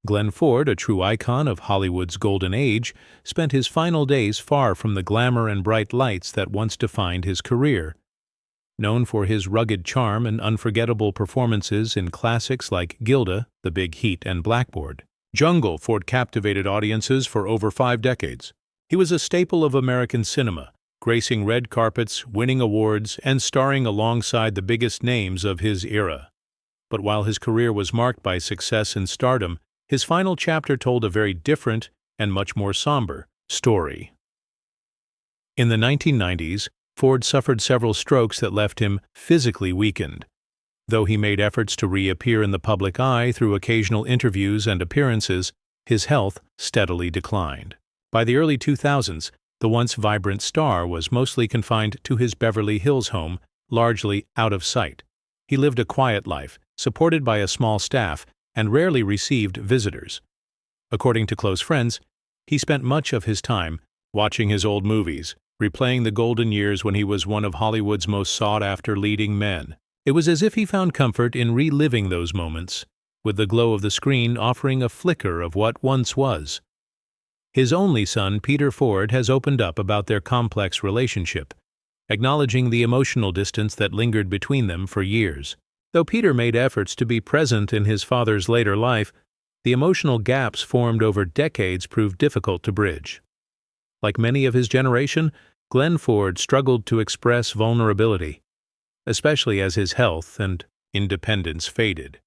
Glenn Ford, a true icon of Hollywood's golden age, spent his final days far from the glamour and bright lights that once defined his career. Known for his rugged charm and unforgettable performances in classics like Gilda, The Big Heat, and Blackboard, Jungle, Ford captivated audiences for over 5 decades. He was a staple of American cinema, gracing red carpets, winning awards, and starring alongside the biggest names of his era. But while his career was marked by success and stardom, his final chapter told a very different and much more somber story. In the 1990s, Ford suffered several strokes that left him physically weakened. Though he made efforts to reappear in the public eye through occasional interviews and appearances, his health steadily declined. By the early 2000s, the once vibrant star was mostly confined to his Beverly Hills home, largely out of sight. He lived a quiet life, supported by a small staff, and rarely received visitors. According to close friends, he spent much of his time watching his old movies, replaying the golden years when he was one of Hollywood's most sought-after leading men. It was as if he found comfort in reliving those moments, with the glow of the screen offering a flicker of what once was. His only son, Peter Ford, has opened up about their complex relationship, acknowledging the emotional distance that lingered between them for years. Though Peter made efforts to be present in his father's later life, the emotional gaps formed over decades proved difficult to bridge. Like many of his generation, Glenn Ford struggled to express vulnerability, especially as his health and independence faded.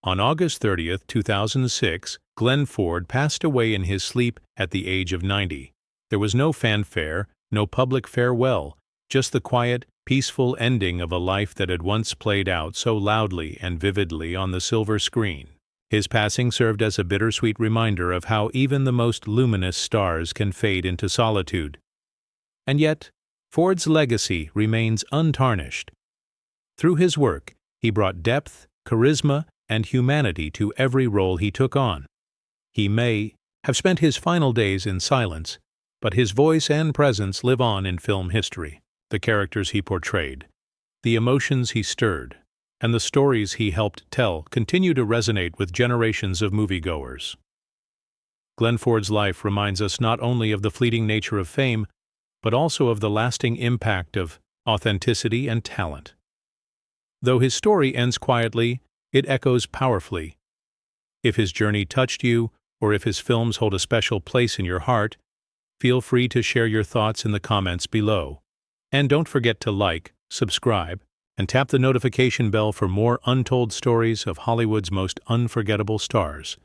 On August 30, 2006, Glenn Ford passed away in his sleep at the age of 90. There was no fanfare, no public farewell, just the quiet, peaceful ending of a life that had once played out so loudly and vividly on the silver screen. His passing served as a bittersweet reminder of how even the most luminous stars can fade into solitude. And yet, Ford's legacy remains untarnished. Through his work, he brought depth, charisma, and humanity to every role he took on. He may have spent his final days in silence, but his voice and presence live on in film history. The characters he portrayed, the emotions he stirred, and the stories he helped tell continue to resonate with generations of moviegoers. Glenn Ford's life reminds us not only of the fleeting nature of fame, but also of the lasting impact of authenticity and talent. Though his story ends quietly, it echoes powerfully. If his journey touched you, or if his films hold a special place in your heart, feel free to share your thoughts in the comments below. And don't forget to like, subscribe, and tap the notification bell for more untold stories of Hollywood's most unforgettable stars.